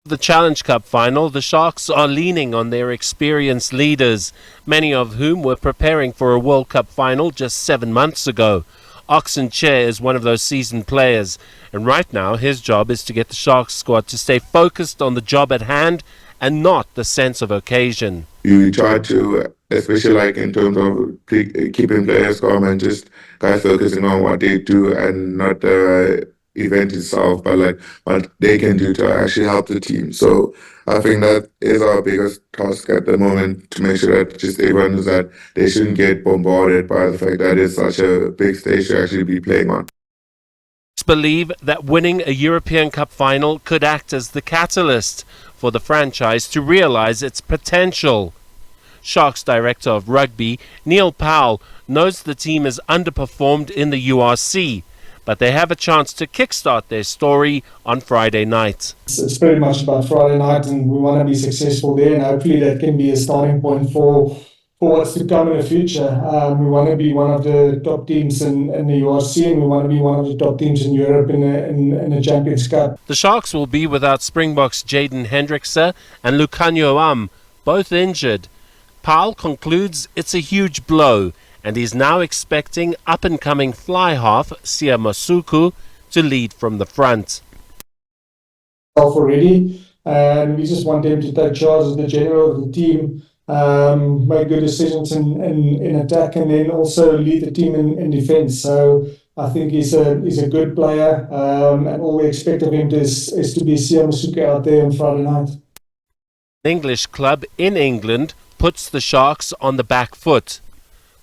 The Challenge Cup final, the Sharks are leaning on their experienced leaders, many of whom were preparing for a World Cup final just 7 months ago. Oxen Chair is one of those seasoned players, and right now his job is to get the Sharks squad to stay focused on the job at hand and not the sense of occasion. You try to, especially like in terms of keeping players calm and just guys focusing on what they do and not the event itself, but like what they can do to actually help the team. So I think that is our biggest task at the moment, to make sure that just everyone knows that they shouldn't get bombarded by the fact that it's such a big stage to actually be playing on. Believe that winning a European Cup final could act as the catalyst for the franchise to realize its potential. Sharks director of rugby, Neil Powell, knows the team has underperformed in the URC, but they have a chance to kickstart their story on Friday night. It's pretty much about Friday night, and we want to be successful there, and hopefully that can be a starting point for what's to come in the future. We want to be one of the top teams in the URC, and we want to be one of the top teams in Europe in the Champions Cup. The Sharks will be without Springboks Jaden Hendrickse and Lucanio, both injured. Powell concludes it's a huge blow, and he's now expecting up-and-coming fly half Sia Masuku to lead from the front. Already, and we just want them to take charge as the general of the team, make good decisions in attack, and then also lead the team in defence. So I think he's a good player, and all we expect of him is to be Sia Masuku out there on Friday night. An English club in England puts the Sharks on the back foot.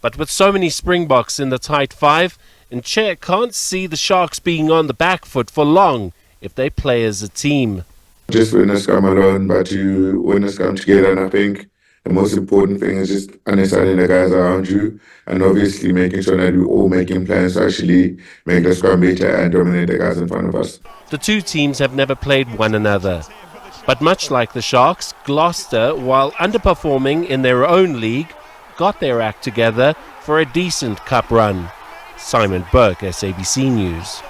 But with so many Springboks in the tight five, and Chair can't see the Sharks being on the back foot for long if they play as a team. Just win a scrum alone, but you win a scrum together, and I think the most important thing is just understanding the guys around you and obviously making sure that we're all making plans to actually make the scrum better and dominate the guys in front of us. The two teams have never played one another. But much like the Sharks, Gloucester, while underperforming in their own league, got their act together for a decent cup run. Simon Burke, SABC News.